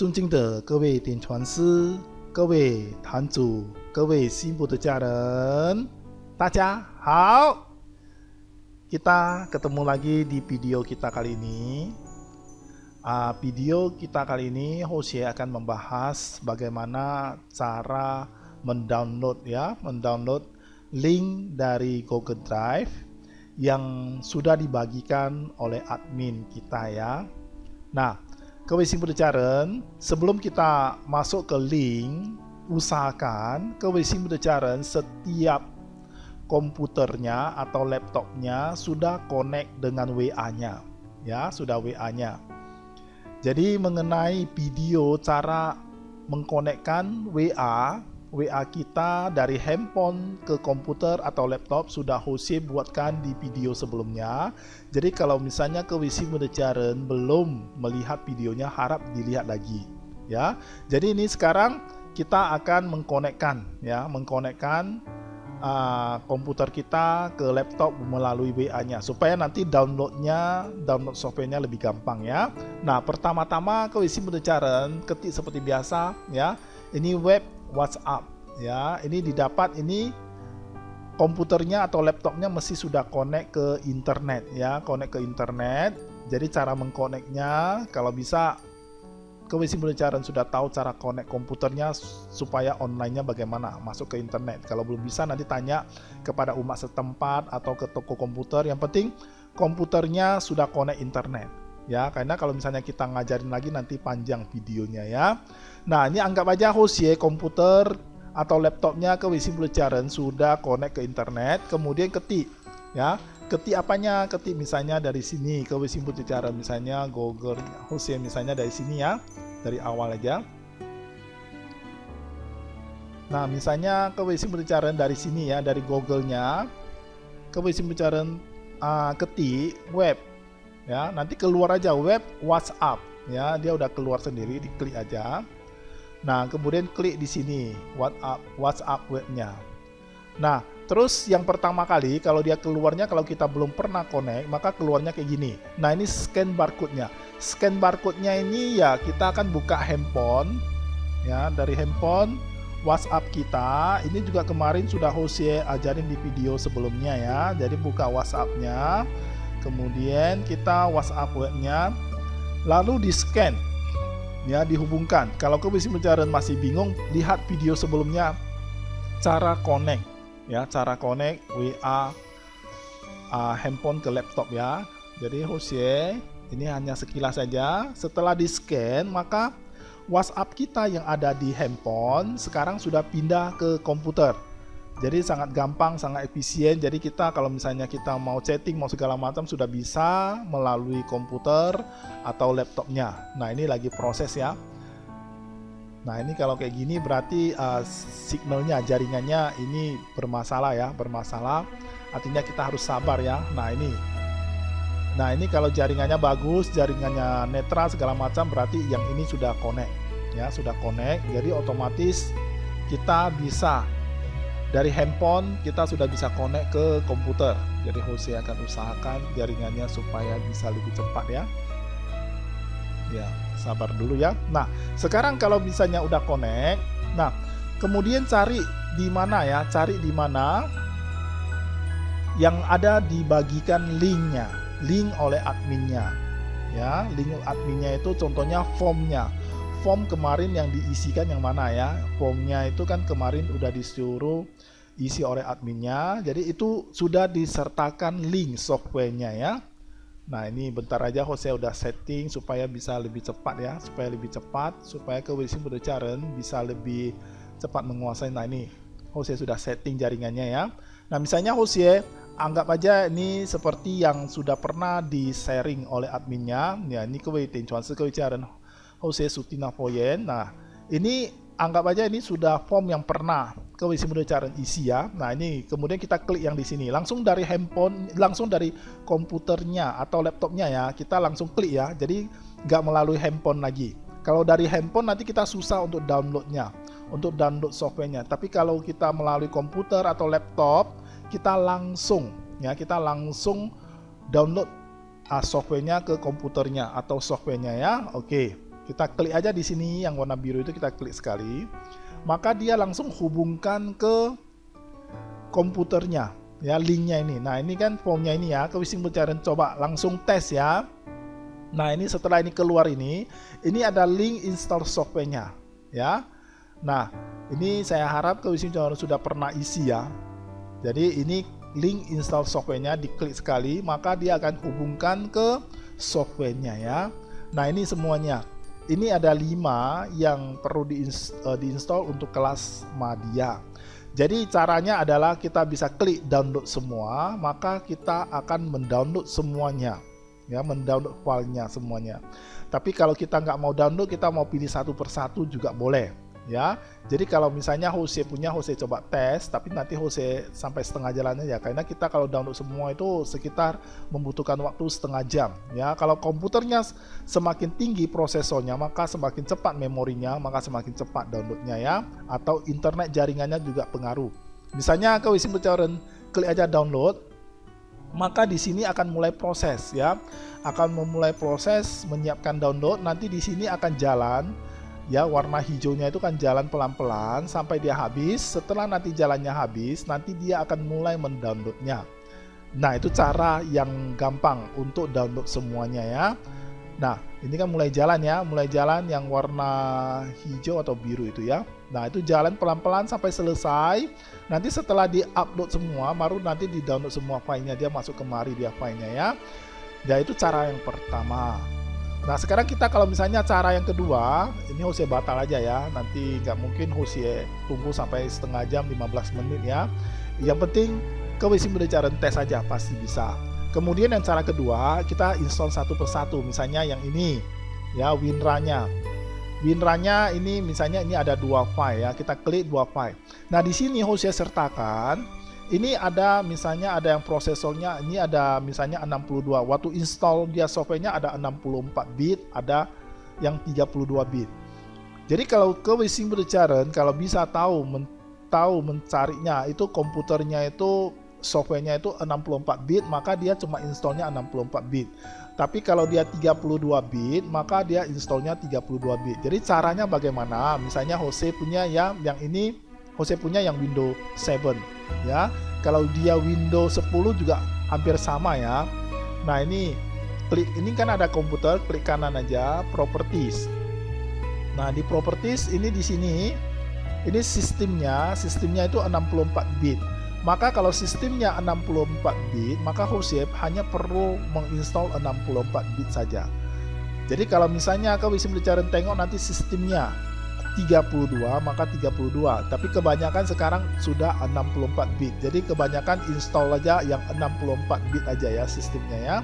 尊敬的各位点传师、各位坛主、各位心部的家人，大家好. Kita ketemu lagi di video kita kali ini. Video kita kali ini Jose akan membahas bagaimana cara mendownload link dari Google Drive yang sudah dibagikan oleh admin kita ya. Nah,各位辛苦的家人, sebelum kita masuk ke link, usahakan 各位辛苦的家人 setiap komputernya atau laptopnya sudah connect dengan WA-nya, ya, sudah WA-nya. Jadi mengenai video cara mengkonekkan WA kita dari handphone ke komputer atau laptop sudah Jose buatkan di video sebelumnya. Jadi kalau misalnya ke WC Mudecaren belum melihat videonya, harap dilihat lagi ya. Jadi ini sekarang kita akan mengkonekkan komputer kita ke laptop melalui WA-nya supaya nanti download softwarenya lebih gampang ya. Nah, pertama-tama ke WC Mudecaren ketik seperti biasa ya. Ini web WhatsApp ya, ini didapat, ini komputernya atau laptopnya mesti sudah connect ke internet ya, connect ke internet. Jadi cara mengkoneknya kalau bisa ke WC Mudecaren sudah tahu cara connect komputernya supaya online-nya bagaimana masuk ke internet. Kalau belum bisa nanti tanya kepada umat setempat atau ke toko komputer. Yang penting komputernya sudah connect internet. Ya, karena kalau misalnya kita ngajarin lagi nanti panjang videonya ya. Nah, ini anggap aja Jose komputer atau laptopnya ke WC Mudecaren sudah connect ke internet, kemudian ketik ya. Ketik apanya? Ketik misalnya dari sini ke WC Mudecaren, misalnya Google Jose misalnya dari sini ya, dari awal aja. Nah, misalnya ke WC Mudecaren dari sini ya, dari Google-nya ke WC Mudecaren, ketik web ya, nanti keluar aja web WhatsApp ya, dia udah keluar sendiri, diklik aja. Nah, kemudian klik di sini WhatsApp webnya. Nah, terus yang pertama kali kalau dia keluarnya, kalau kita belum pernah connect, maka keluarnya kayak gini. Nah, ini scan barcode-nya. Scan barcode-nya ini ya kita akan buka handphone ya, dari handphone WhatsApp kita. Ini juga kemarin sudah Jose ajarin di video sebelumnya ya. Jadi buka WhatsApp-nya. Kemudian kita WhatsApp webnya, lalu di scan ya, dihubungkan. Kalau ke WC Mudecaren masih bingung, lihat video sebelumnya cara connect ya, cara connect WA handphone ke laptop ya. Jadi Jose ini hanya sekilas saja. Setelah di scan, maka WhatsApp kita yang ada di handphone sekarang sudah pindah ke komputer. Jadi sangat gampang, sangat efisien. Jadi kita kalau misalnya kita mau chatting, mau segala macam sudah bisa melalui komputer atau laptopnya. Nah, ini lagi proses ya. Nah, ini kalau kayak gini berarti signalnya, jaringannya ini bermasalah ya, bermasalah. Artinya kita harus sabar ya. Nah, ini kalau jaringannya bagus, jaringannya netral segala macam, berarti yang ini sudah connect ya, sudah connect. Jadi otomatis kita bisa dari handphone kita sudah bisa connect ke komputer. Jadi Jose akan usahakan jaringannya supaya bisa lebih cepat ya. Ya, sabar dulu ya. Nah, sekarang kalau misalnya udah connect, nah, kemudian cari di mana ya? Cari di mana yang ada dibagikan linknya, link oleh adminnya. Ya, link adminnya itu contohnya formnya. Form kemarin yang diisikan yang mana ya? Formnya itu kan kemarin udah disuruh isi oleh adminnya. Jadi itu sudah disertakan link softwarenya ya. Nah, ini bentar aja Jose udah setting supaya bisa lebih cepat ya, supaya lebih cepat, supaya ke WC Mudecaren bisa lebih cepat menguasai. Nah, ini Jose sudah setting jaringannya ya. Nah, misalnya Jose anggap aja ini seperti yang sudah pernah di sharing oleh adminnya. Ya, ini ke WC Mudecaren Jose Sutina Poyen. Nah, ini anggap aja ini sudah form yang pernah ke WC Mudecaren isi ya. Nah, ini kemudian kita klik yang di sini. Langsung dari handphone, langsung dari komputernya atau laptopnya ya. Kita langsung klik ya. Jadi nggak melalui handphone lagi. Kalau dari handphone nanti kita susah untuk downloadnya, untuk download softwarenya. Tapi kalau kita melalui komputer atau laptop, kita langsung download softwarenya ke komputernya atau softwarenya ya. Oke, Kita klik aja di sini yang warna biru itu, kita klik sekali, maka dia langsung hubungkan ke komputernya ya, linknya ini. Nah ini kan formnya ini ya, ke Wishing Pencarian, coba langsung tes ya. Nah ini setelah ini keluar ini ada link install softwarenya ya. Nah ini saya harap ke Wishing Pencarian sudah pernah isi ya. Jadi ini link install softwarenya, diklik sekali maka dia akan hubungkan ke softwarenya ya. Nah ini semuanya, ini ada 5 yang perlu diinstal untuk kelas Madya. Jadi caranya adalah kita bisa klik download semua, maka kita akan mendownload semuanya ya, mendownload filenya semuanya. Tapi kalau kita nggak mau download, kita mau pilih satu persatu juga boleh ya. Jadi kalau misalnya Jose punya, Jose coba tes, tapi nanti Jose sampai setengah jalannya ya, karena kita kalau download semua itu sekitar membutuhkan waktu setengah jam ya. Kalau komputernya semakin tinggi prosesornya, maka semakin cepat memorinya, maka semakin cepat downloadnya ya. Atau internet jaringannya juga pengaruh. Misalnya ke Wishing Pencarian, klik aja download, maka di sini akan mulai proses ya, akan memulai proses menyiapkan download. Nanti di sini akan jalan ya, warna hijaunya itu kan jalan pelan-pelan sampai dia habis. Setelah nanti jalannya habis, nanti dia akan mulai mendownloadnya. Nah itu cara yang gampang untuk download semuanya ya. Nah ini kan mulai jalan ya, mulai jalan yang warna hijau atau biru itu ya. Nah itu jalan pelan-pelan sampai selesai. Nanti setelah di-upload semua, baru nanti di-download semua filenya, dia masuk kemari dia filenya ya. Nah itu cara yang pertama. Nah sekarang kita kalau misalnya cara yang kedua, ini Jose batal aja ya, nanti nggak mungkin Jose tunggu sampai setengah jam 15 menit ya. Yang penting ke Wishing Pencarian tes aja pasti bisa. Kemudian yang cara kedua, kita install satu persatu. Misalnya yang ini ya, WinRAR-nya. WinRAR-nya ini misalnya ini ada 2 file ya, kita klik 2 file. Nah di sini Jose sertakan. Ini ada misalnya ada yang prosesornya ini ada misalnya 62. Waktu install dia softwarenya ada 64 bit, ada yang 32 bit. Jadi kalau ke Wishing Pencarian kalau bisa tahu mencarinya itu komputernya itu softwarenya itu 64 bit, maka dia cuma installnya 64 bit. Tapi kalau dia 32 bit, maka dia installnya 32 bit. Jadi caranya bagaimana? Misalnya Jose punya yang ini, Jose punya yang Windows 7 ya. Kalau dia Windows 10 juga hampir sama ya. Nah ini klik, ini kan ada komputer, klik kanan aja properties. Nah di properties ini di sini ini sistemnya itu 64 bit. Maka kalau sistemnya 64 bit, maka Jose hanya perlu menginstal 64 bit saja. Jadi kalau misalnya ke Wishing Pencarian tengok nanti sistemnya 32, maka 32. Tapi kebanyakan sekarang sudah 64 bit. Jadi kebanyakan install aja yang 64 bit aja ya sistemnya ya.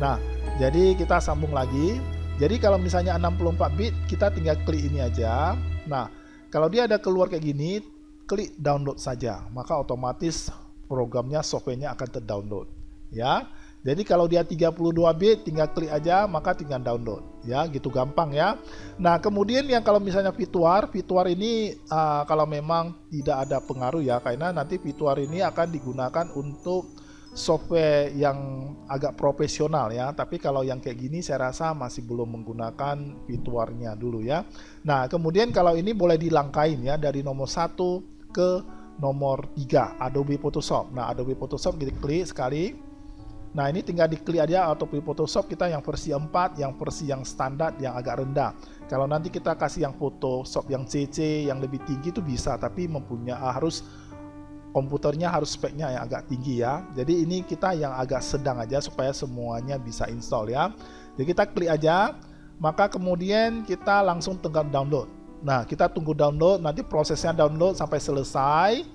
Nah, jadi kita sambung lagi. Jadi kalau misalnya 64 bit, kita tinggal klik ini aja. Nah, kalau dia ada keluar kayak gini, klik download saja. Maka otomatis programnya, softwarenya akan terdownload ya. Jadi kalau dia 32 bit tinggal klik aja, maka tinggal download ya, gitu gampang ya. Nah kemudian yang kalau misalnya VTuar ini kalau memang tidak ada pengaruh ya, karena nanti VTuar ini akan digunakan untuk software yang agak profesional ya. Tapi kalau yang kayak gini saya rasa masih belum menggunakan VTuarnya dulu ya. Nah kemudian kalau ini boleh dilangkain ya, dari nomor 1 ke nomor 3 Adobe Photoshop. Nah Adobe Photoshop kita klik sekali. Nah ini tinggal diklik aja Adobe Photoshop kita yang versi 4, yang versi yang standar yang agak rendah. Kalau nanti kita kasih yang Photoshop yang CC yang lebih tinggi itu bisa, tapi harus komputernya harus speknya yang agak tinggi ya. Jadi ini kita yang agak sedang aja supaya semuanya bisa install ya. Jadi kita klik aja, maka kemudian kita langsung tinggal download. Nah kita tunggu download, nanti prosesnya download sampai selesai,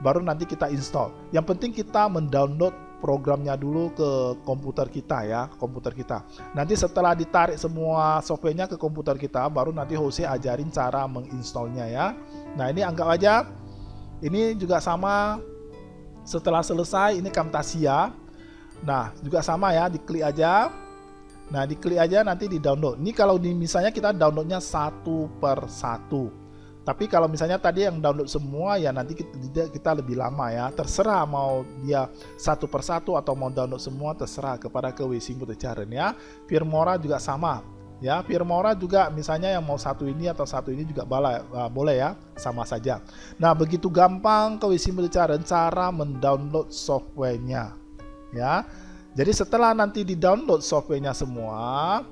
baru nanti kita install. Yang penting kita mendownload programnya dulu ke komputer kita ya, komputer kita. Nanti setelah ditarik semua softwarenya ke komputer kita, baru nanti Jose ajarin cara menginstalnya ya. Nah ini anggap aja ini juga sama, setelah selesai ini Camtasia. Nah juga sama ya, diklik aja. Nah diklik aja nanti di download. Ini kalau misalnya kita downloadnya satu per satu. Tapi kalau misalnya tadi yang download semua ya nanti kita lebih lama ya. Terserah mau dia satu persatu atau mau download semua, terserah kepada ke Wishing Pencarian ya. Filmora juga sama. Ya, Firmora juga misalnya yang mau satu ini atau satu ini juga boleh ya, sama saja. Nah, begitu gampang KWC Multicaren cara mendownload softwarenya. Ya, jadi setelah nanti di-download softwarenya semua,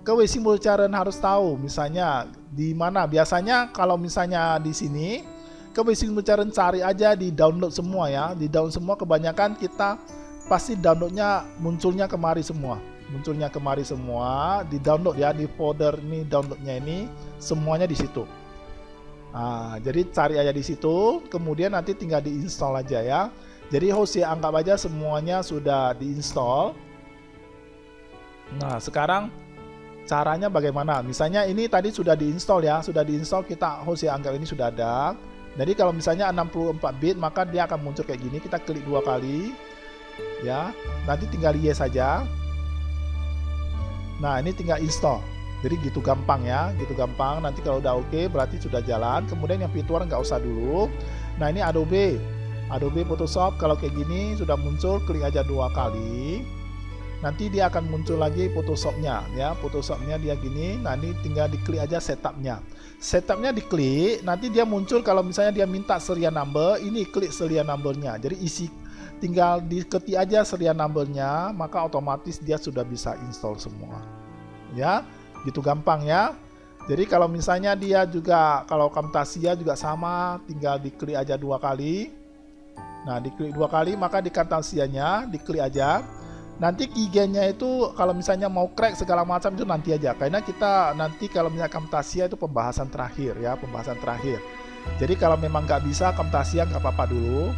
KWC Multicaren harus tahu misalnya di mana. Biasanya kalau misalnya di sini KWC Multicaren cari aja di download semua ya, di download semua. Kebanyakan kita pasti downloadnya munculnya kemari semua. Di download ya, di folder ini downloadnya ini semuanya di situ. Nah, jadi cari aja di situ, kemudian nanti tinggal diinstal aja ya. Jadi host ya, anggap aja semuanya sudah diinstal. Nah, sekarang caranya bagaimana? Misalnya ini tadi sudah diinstal ya, kita host ya, anggap ini sudah ada. Jadi kalau misalnya 64 bit maka dia akan muncul kayak gini, kita klik 2 kali. Ya, nanti tinggal yes saja. Nah, ini tinggal install. Jadi gitu gampang ya, gitu gampang. Nanti kalau udah oke berarti sudah jalan. Kemudian yang virtual nggak usah dulu. Nah, ini Adobe Photoshop. Kalau kayak gini sudah muncul, klik aja 2 kali. Nanti dia akan muncul lagi Photoshopnya ya. Photoshopnya dia gini. Nah, ini tinggal diklik aja setupnya. Setupnya diklik, nanti dia muncul kalau misalnya dia minta serial number, ini klik serial numbernya. Jadi tinggal diketik aja serial numbernya, maka otomatis dia sudah bisa install semua. Ya, gitu gampang ya. Jadi kalau misalnya dia juga, kalau Camtasia juga sama, tinggal diklik aja 2 kali. Nah, diklik 2 kali, maka di Camtasianya diklik aja. Nanti keygennya itu kalau misalnya mau crack segala macam itu nanti aja. Karena kita nanti kalau misalnya Camtasia itu pembahasan terakhir ya, pembahasan terakhir. Jadi kalau memang nggak bisa Camtasia nggak apa-apa dulu.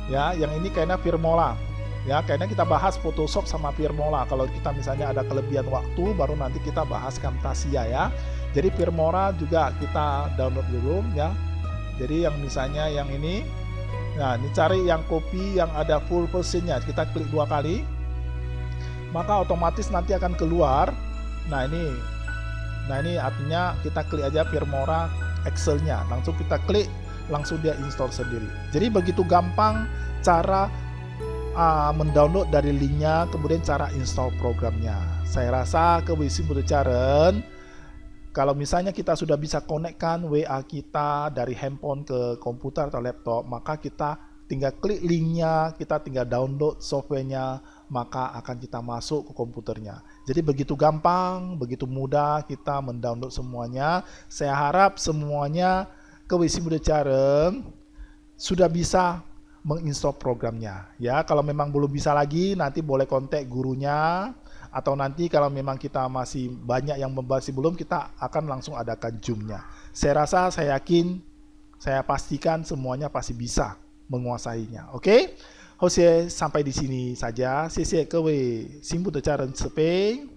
Ya, yang ini kayaknya Firmora. Ya, kayaknya kita bahas Photoshop sama Firmora. Kalau kita misalnya ada kelebihan waktu, baru nanti kita bahas Camtasia ya. Jadi Firmora juga kita download dulu ya. Jadi yang misalnya yang ini, nah ini cari yang copy yang ada full versionnya. Kita klik 2 kali, maka otomatis nanti akan keluar. Nah ini artinya kita klik aja Firmora Excel-nya. Langsung kita klik, langsung dia install sendiri. Jadi begitu gampang cara mendownload dari linknya, kemudian cara install programnya. Saya rasa KWC Multicaren, kalau misalnya kita sudah bisa konekkan WA kita dari handphone ke komputer atau laptop, maka kita tinggal klik linknya, kita tinggal download softwarenya, maka akan kita masuk ke komputernya. Jadi begitu gampang, begitu mudah kita mendownload semuanya. Saya harap semuanya KWC Multicaren sudah bisa menginstall programnya ya. Kalau memang belum bisa lagi, nanti boleh kontak gurunya, atau nanti kalau memang kita masih banyak yang membahas belum, kita akan langsung adakan Zoom-nya. Saya rasa, saya yakin, saya pastikan semuanya pasti bisa menguasainya. Oke? Sampai di sini saja. 谢谢各位新步的家人慈悲。